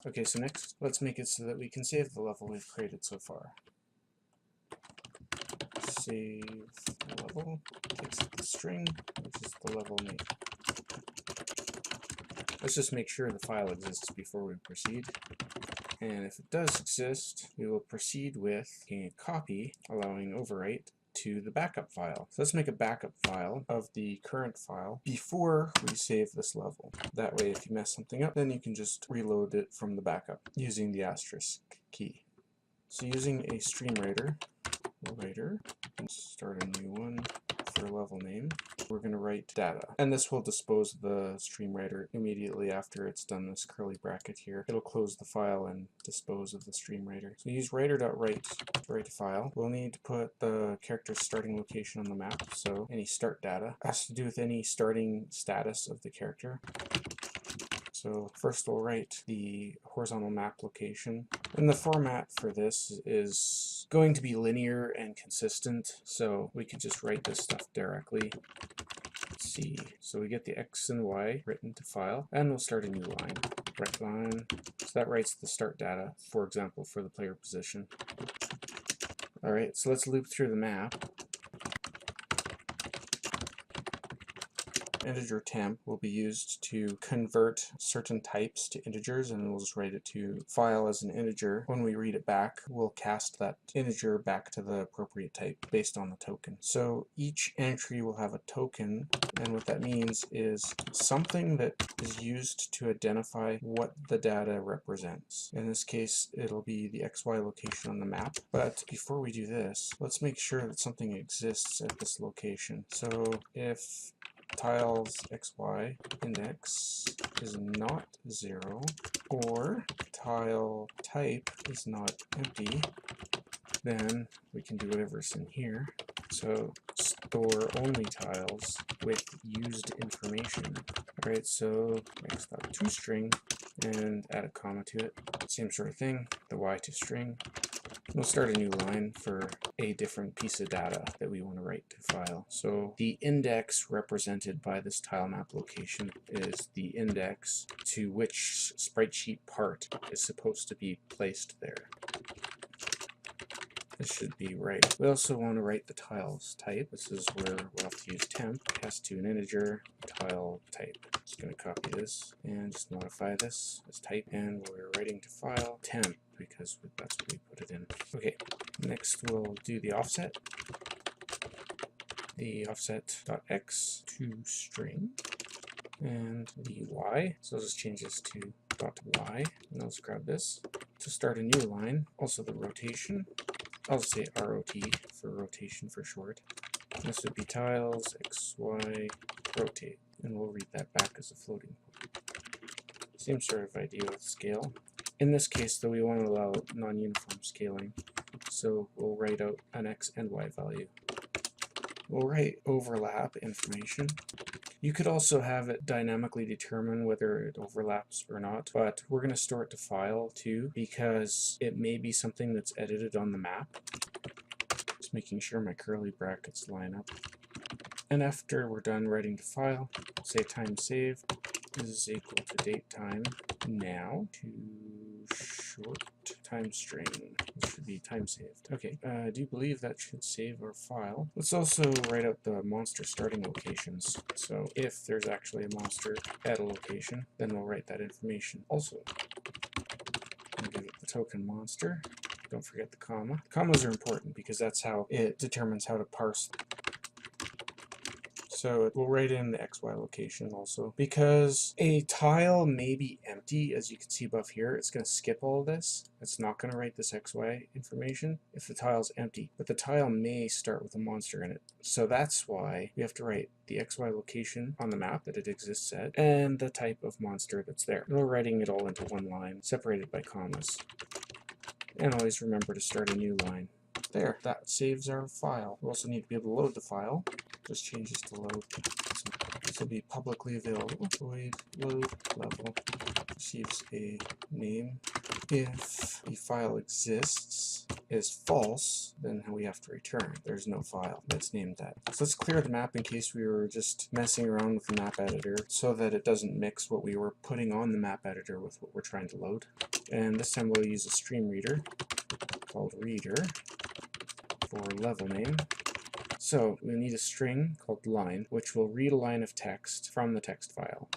Okay, so next, let's make it so that we can save the level we've created so far. Save the level, takes the string, which is the level name. Let's just make sure the file exists before we proceed. And if it does exist, we will proceed with a copy, allowing overwrite to the backup file. So let's make a backup file of the current file before we save this level. That way, if you mess something up, then you can just reload it from the backup using the asterisk key. So using a stream writer, and start a new one for level name, we're going to write data. And this will dispose of the stream writer immediately after it's done this curly bracket here. It'll close the file and dispose of the stream writer. So use writer.write to write a file. We'll need to put the character's starting location on the map. So any start data has to do with any starting status of the character. So first we'll write the horizontal map location. And the format for this is going to be linear and consistent, so we can just write this stuff directly. Let's see. So we get the X and Y written to file, and we'll start a new line. Write line. So that writes the start data, for example, for the player position. Alright, so let's loop through the map. Integer temp will be used to convert certain types to integers, and we'll just write it to file as an integer. When we read it back, we'll cast that integer back to the appropriate type based on the token. So each entry will have a token, and what that means is something that is used to identify what the data represents. In this case, it'll be the XY location on the map. But before we do this, let's make sure that something exists at this location. So if tiles XY index is not 0, or tile type is not empty, then we can do whatever's in here. So store only tiles with used information. Alright, so x.toString and add a comma to it. Same sort of thing, the y to string. We'll start a new line for a different piece of data that we want to write to file. So the index represented by this tile map location is the index to which sprite sheet part is supposed to be placed there. This should be right. We also want to write the tiles type. This is where we'll have to use temp. It has to an integer tile type. Just going to copy this and just modify this as type, and we're writing to file temp because that's what we put it in. Okay, next we'll do the offset. The offset.x to string, and the y. So let's change this to .y, and let's grab this to start a new line. Also the rotation. I'll just say ROT for rotation for short. This would be tiles XY rotate, and we'll read that back as a floating point. Same sort of idea with scale. In this case, though, we want to allow non-uniform scaling, so we'll write out an X and Y value. We'll write overlap information. You could also have it dynamically determine whether it overlaps or not, but we're going to store it to file too, because it may be something that's edited on the map. Just making sure my curly brackets line up. And after we're done writing to file, say time saved is equal to date time now to short time string. This should be time saved. Okay, I do believe that should save our file. Let's also write out the monster starting locations. So if there's actually a monster at a location, then we'll write that information also. I'll give it the token monster. Don't forget the comma. Commas are important because that's how it determines how to parse. So we'll write in the XY location also. Because a tile may be empty, as you can see above here, it's going to skip all of this. It's not going to write this XY information if the tile's empty. But the tile may start with a monster in it. So that's why we have to write the XY location on the map that it exists at, and the type of monster that's there. And we're writing it all into one line, separated by commas. And always remember to start a new line. There, that saves our file. We also need to be able to load the file. Just change this to load. This will be publicly available. Void load level receives a name. If the file exists, is false, then we have to return there's no file that's named that. So let's clear the map in case we were just messing around with the map editor so that it doesn't mix what we were putting on the map editor with what we're trying to load. And this time we'll use a stream reader called reader for level name. So we need a string called line, which will read a line of text from the text file.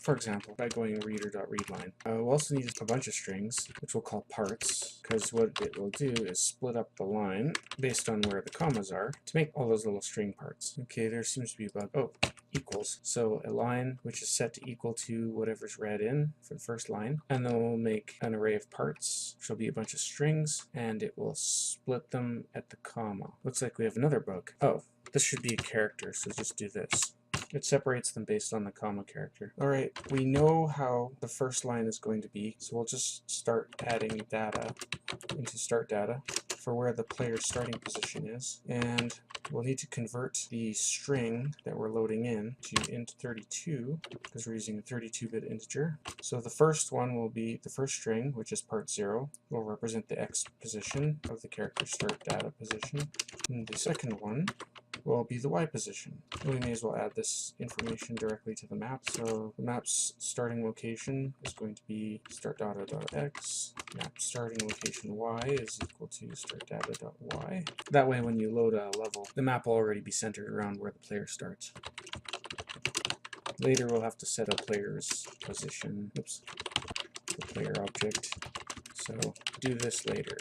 For example, by going reader.readLine. We'll also need a bunch of strings, which we'll call parts, because what it will do is split up the line based on where the commas are to make all those little string parts. Okay, there seems to be a bug. Oh, equals. So a line which is set to equal to whatever's read in for the first line, and then we'll make an array of parts, which will be a bunch of strings, and it will split them at the comma. Looks like we have another bug. Oh, this should be a character, so just do this. It separates them based on the comma character. Alright, we know how the first line is going to be, so we'll just start adding data into start data for where the player's starting position is. And we'll need to convert the string that we're loading in to int32, because we're using a 32-bit integer. So the first one will be the first string, which is part 0, will represent the x position of the character's start data position. And the second one will be the y position. We may as well add this information directly to the map. So the map's starting location is going to be startData.x. Map starting location y is equal to startData.y. That way when you load a level, the map will already be centered around where the player starts. Later we'll have to set a player's position, the player object. So do this later.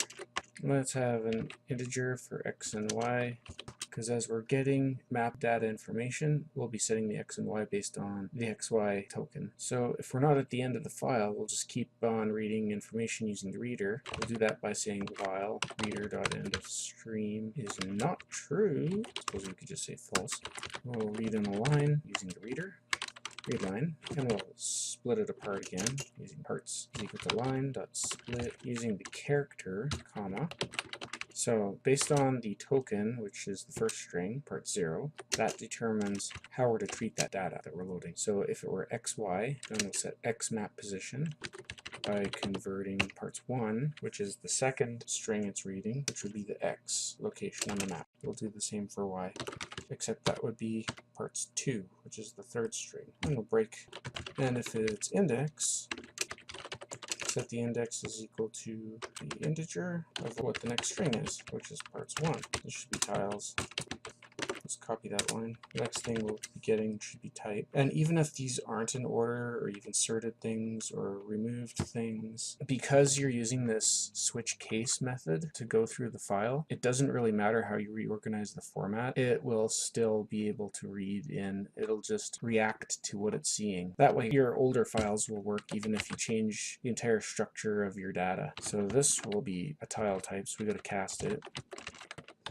Let's have an integer for x and y, because as we're getting map data information, we'll be setting the x and y based on the xy token. So if we're not at the end of the file, we'll just keep on reading information using the reader. We'll do that by saying while reader.endOfStream is not true. Suppose we could just say false. We'll read in a line using the reader. Read line, and we'll split it apart again using parts is equal to line.split using the character, comma. So based on the token, which is the first string, part 0, that determines how we're to treat that data that we're loading. So if it were xy, then we'll set x map position by converting parts 1, which is the second string it's reading, which would be the x location on the map. We'll do the same for y, except that would be parts 2, which is the third string. And we'll break. And if it's index, set the index is equal to the integer of what the next string is, which is parts 1. This should be tiles. Let's copy that line. The next thing we'll be getting should be type. And even if these aren't in order, or you've inserted things or removed things, because you're using this switch case method to go through the file, it doesn't really matter how you reorganize the format. It will still be able to read in. It'll just react to what it's seeing. That way your older files will work even if you change the entire structure of your data. So this will be a tile type, so we got to cast it.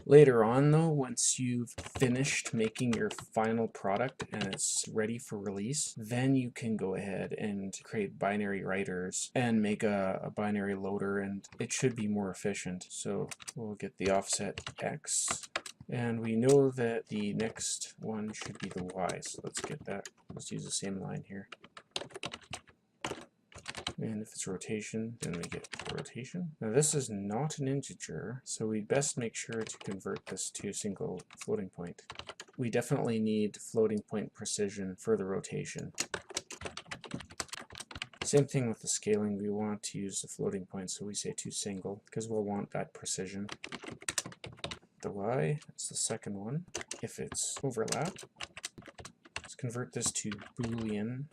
Later on though, once you've finished making your final product and it's ready for release, then you can go ahead and create binary writers and make a binary loader, and it should be more efficient. So we'll get the offset x, and we know that the next one should be the y, so let's get that. Let's use the same line here. And if it's rotation, then we get rotation. Now this is not an integer, so we best make sure to convert this to a single floating point. We definitely need floating point precision for the rotation. Same thing with the scaling. We want to use the floating point, so we say to single, because we'll want that precision. The y, that's the second one. If it's overlap, let's convert this to Boolean.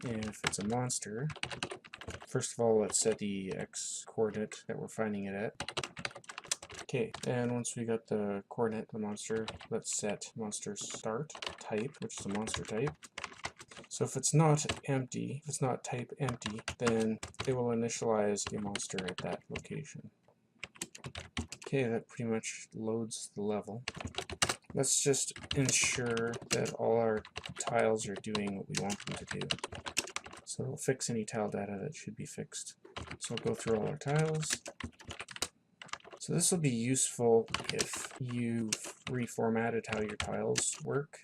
And if it's a monster, first of all, let's set the x coordinate that we're finding it at. Okay, and once we got the coordinate of the monster, let's set monster start type, which is a monster type. So if it's not empty, if it's not type empty, then it will initialize a monster at that location. Okay, that pretty much loads the level. Let's just ensure that all our tiles are doing what we want them to do. So we'll fix any tile data that should be fixed. So we'll go through all our tiles. So this will be useful if you've reformatted how your tiles work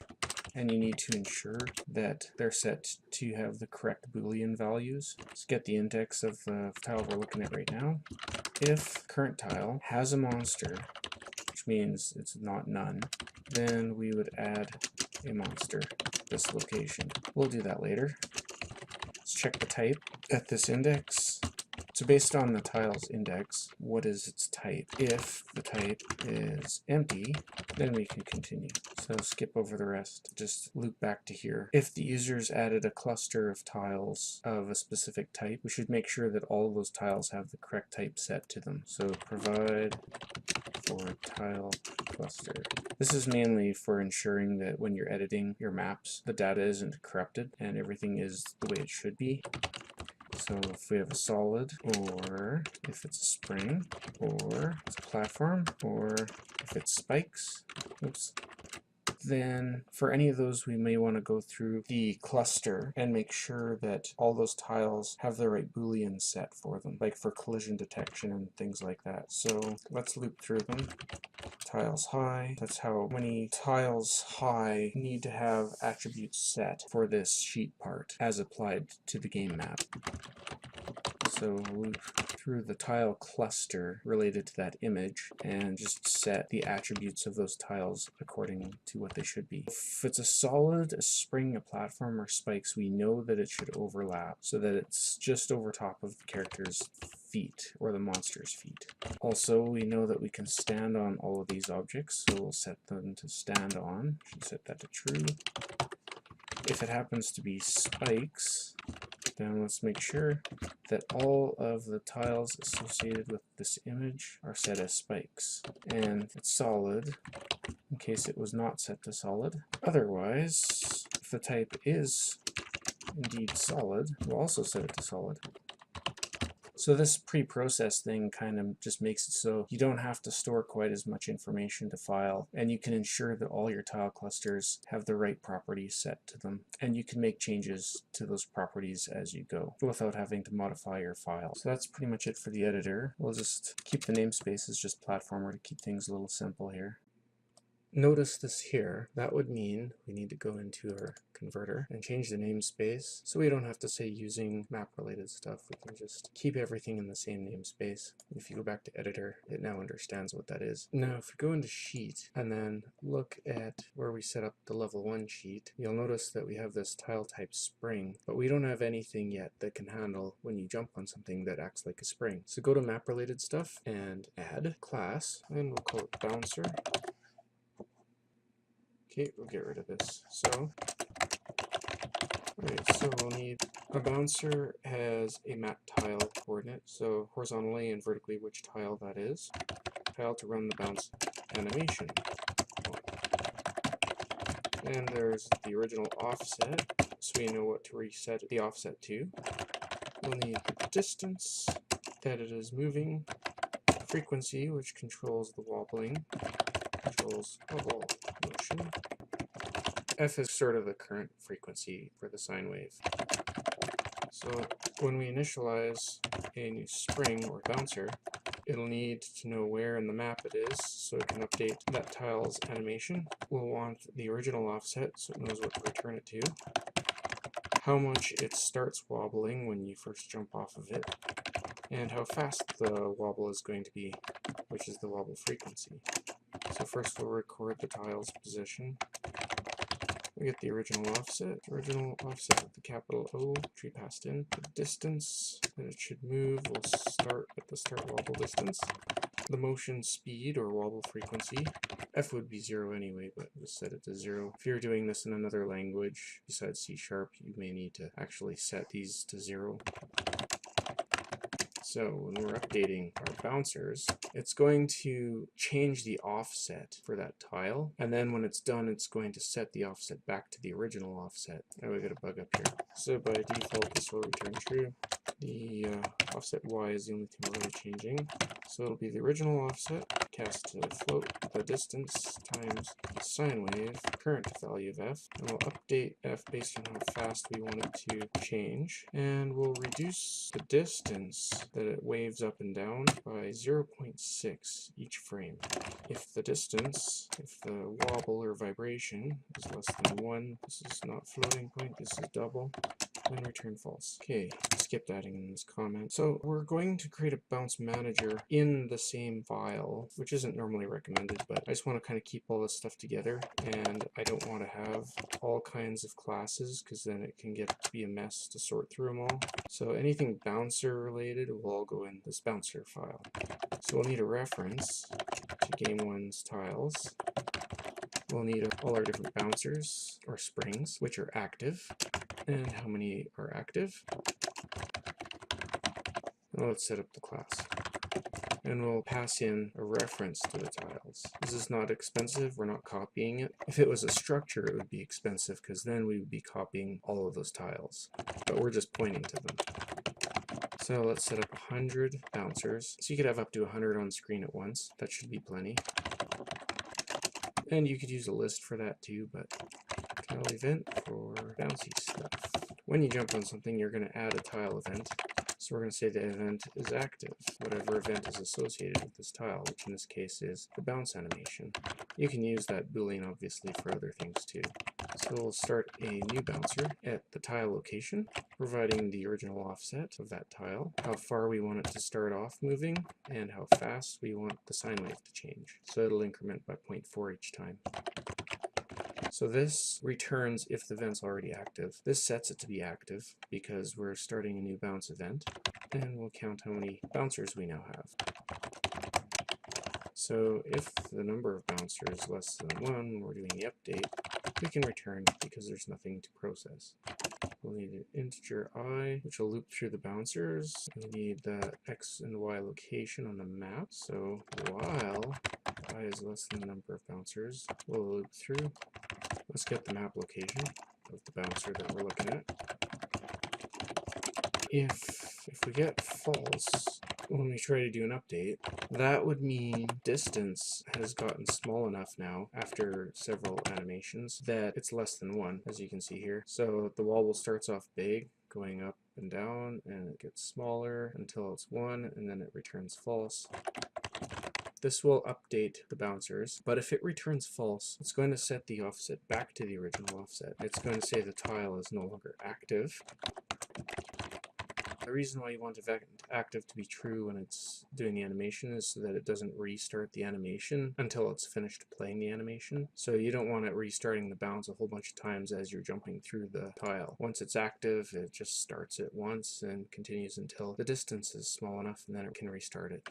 and you need to ensure that they're set to have the correct Boolean values. Let's get the index of the tile we're looking at right now. If current tile has a monster, which means it's not none, then we would add a monster at this location. We'll do that later. Let's check the type at this index. So based on the tile's index, what is its type? If the type is empty, then we can continue. So skip over the rest, just loop back to here. If the user's added a cluster of tiles of a specific type, we should make sure that all of those tiles have the correct type set to them. So provide for tile cluster. This is mainly for ensuring that when you're editing your maps, the data isn't corrupted and everything is the way it should be. So if we have a solid, or if it's a spring, or it's a platform, or if it's spikes, oops, then for any of those we may want to go through the cluster and make sure that all those tiles have the right Boolean set for them, like for collision detection and things like that. So let's loop through them. Tiles high, that's how many tiles high need to have attributes set for this sheet part as applied to the game map. So loop through the tile cluster related to that image and just set the attributes of those tiles according to what they should be. If it's a solid, a spring, a platform, or spikes, we know that it should overlap so that it's just over top of the character's feet or the monster's feet. Also, we know that we can stand on all of these objects, so we'll set them to stand on. Should set that to true. If it happens to be spikes, then let's make sure that all of the tiles associated with this image are set as spikes. And it's solid in case it was not set to solid. Otherwise, if the type is indeed solid, we'll also set it to solid. So this pre-process thing kind of just makes it so you don't have to store quite as much information to file, and you can ensure that all your tile clusters have the right properties set to them, and you can make changes to those properties as you go without having to modify your file. So that's pretty much it for the editor. We'll just keep the namespace as just platformer to keep things a little simple here. Notice this here. That would mean we need to go into our converter and change the namespace so we don't have to say using map related stuff. We can just keep everything in the same namespace. If you go back to editor, it now understands what that is. Now if we go into sheet and then look at where we set up the level 1 sheet, you'll notice that we have this tile type spring, but we don't have anything yet that can handle when you jump on something that acts like a spring. So go to map related stuff and add class, and we'll call it bouncer. Okay, we'll get rid of this. So we'll need a bouncer has a map tile coordinate, so horizontally and vertically which tile that is. Tile to run the bounce animation. And there's the original offset, so we know what to reset the offset to. We'll need the distance that it is moving, frequency, which controls the wobbling, controls wobble motion. F is sort of the current frequency for the sine wave. So when we initialize a new spring or bouncer, it'll need to know where in the map it is so it can update that tile's animation. We'll want the original offset so it knows what to return it to, how much it starts wobbling when you first jump off of it, and how fast the wobble is going to be, which is the wobble frequency. So first we'll record the tile's position. We get the original offset with the capital O, which we passed in. The distance that it should move will start at the start wobble distance. The motion speed or wobble frequency. F would be 0 anyway, but we'll set it to 0. If you're doing this in another language besides C#, you may need to actually set these to 0. So when we're updating our bouncers, it's going to change the offset for that tile, and then when it's done, it's going to set the offset back to the original offset. Now we got a bug up here. So by default, this will return true. The offset Y is the only thing we're really changing. So it'll be the original offset, cast to float the distance times the sine wave current value of f, and we'll update f based on how fast we want it to change, and we'll reduce the distance that it waves up and down by 0.6 each frame. If the wobble or vibration is less than 1, this is not floating point, this is double, and return false. Okay, skipped adding in this comment. So we're going to create a bounce manager in the same file, which isn't normally recommended, but I just want to kind of keep all this stuff together, and I don't want to have all kinds of classes because then it can get to be a mess to sort through them all. So anything bouncer related will all go in this bouncer file. So we'll need a reference to game1's tiles. We'll need all our different bouncers or springs, which are active, and how many are active. Now let's set up the class. And we'll pass in a reference to the tiles. This is not expensive, we're not copying it. If it was a structure, it would be expensive because then we would be copying all of those tiles. But we're just pointing to them. So let's set up 100 bouncers. So you could have up to 100 on screen at once. That should be plenty. And you could use a list for that too, but tile event for bouncy stuff. When you jump on something, you're going to add a tile event. So we're going to say the event is active, whatever event is associated with this tile, which in this case is the bounce animation. You can use that boolean obviously for other things too. So we'll start a new bouncer at the tile location, providing the original offset of that tile, how far we want it to start off moving, and how fast we want the sine wave to change. So it'll increment by 0.4 each time. So this returns if the event's already active. This sets it to be active because we're starting a new bounce event, and we'll count how many bouncers we now have. So if the number of bouncers is less than 1 when we're doing the update, we can return because there's nothing to process. We'll need an integer I, which will loop through the bouncers. We need the x and y location on the map. So while I is less than the number of bouncers, we'll loop through. Let's get the map location of the bouncer that we're looking at. If we get false when we try to do an update, that would mean distance has gotten small enough now after several animations that it's less than 1, as you can see here. So the wobble starts off big, going up and down, and it gets smaller until it's 1, and then it returns false. This will update the bouncers, but if it returns false, it's going to set the offset back to the original offset. It's going to say the tile is no longer active. The reason why you want active to be true when it's doing the animation is so that it doesn't restart the animation until it's finished playing the animation. So you don't want it restarting the bounce a whole bunch of times as you're jumping through the tile. Once it's active, it just starts it once and continues until the distance is small enough, and then it can restart it.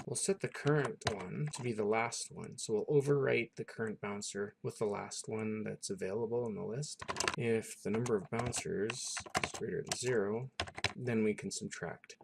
We'll set the current one to be the last one, so we'll overwrite the current bouncer with the last one that's available in the list. If the number of bouncers is greater than 0, then we can subtract.